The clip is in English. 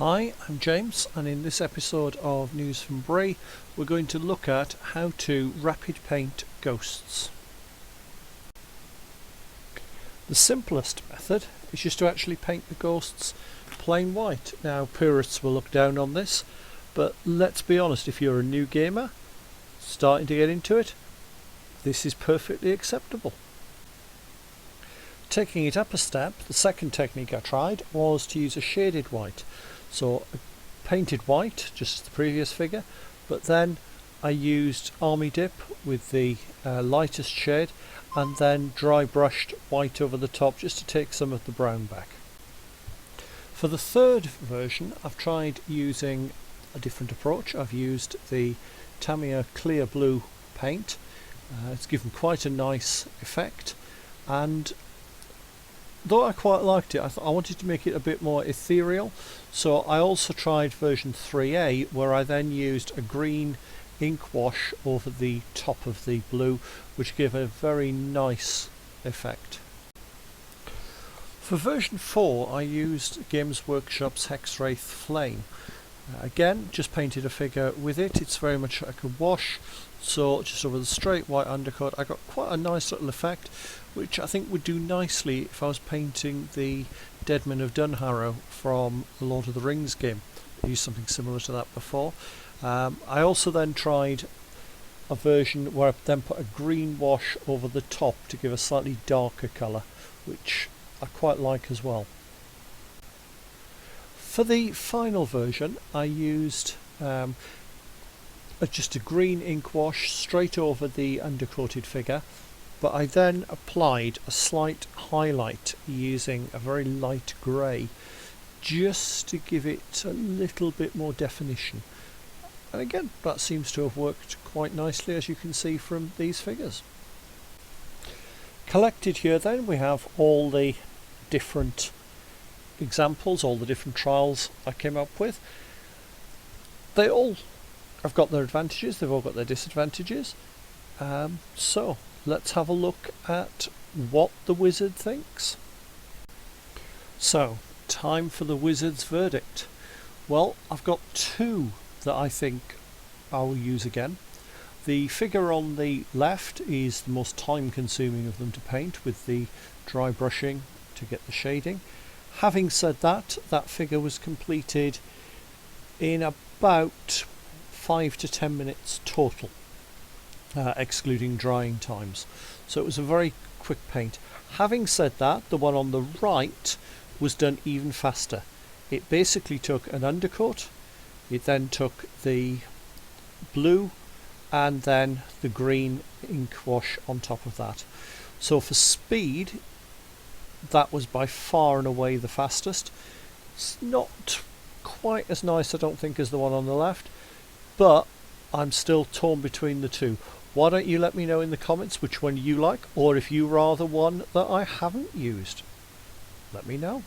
Hi, I'm James, and in this episode of News from Bree we're going to look at how to rapid paint ghosts. The simplest method is just to actually paint the ghosts plain white. Now purists will look down on this, but let's be honest, if you're a new gamer starting to get into it, this is perfectly acceptable. Taking it up a step, the second technique I tried was to use a shaded white. So I painted white, just as the previous figure, but then I used Army Dip with the lightest shade and then dry brushed white over the top just to take some of the brown back. For the third version I've tried using a different approach. I've used the Tamiya clear blue paint. It's given quite a nice effect, and though I quite liked it, I wanted to make it a bit more ethereal, so I also tried version 3A, where I then used a green ink wash over the top of the blue, which gave a very nice effect. For version 4 I used Games Workshop's Hexwraith Flame. Again, just painted a figure with it. It's very much like a wash, so just over the straight white undercoat I got quite a nice little effect, which I think would do nicely if I was painting the Deadman of Dunharrow from the Lord of the Rings game. I used something similar to that before. I also then tried a version where I then put a green wash over the top to give a slightly darker colour, which I quite like as well. For the final version I used just a green ink wash straight over the undercoated figure, but I then applied a slight highlight using a very light grey just to give it a little bit more definition. And again, that seems to have worked quite nicely, as you can see from these figures. Collected here then we have all the different examples, all the different trials I came up with. They all have got their advantages, they've all got their disadvantages. So let's have a look at what the wizard thinks. So, time for the wizard's verdict. Well, I've got two that I think I will use again. The figure on the left is the most time consuming of them to paint, with the dry brushing to get the shading. Having said that, that figure was completed in about 5 to 10 minutes total, excluding drying times. So it was a very quick paint. Having said that, the one on the right was done even faster. It basically took an undercoat, it then took the blue and then the green ink wash on top of that. So for speed, that was by far and away the fastest. It's not quite as nice, I don't think, as the one on the left, but I'm still torn between the two. Why don't you let me know in the comments which one you like, or if you rather one that I haven't used. Let me know.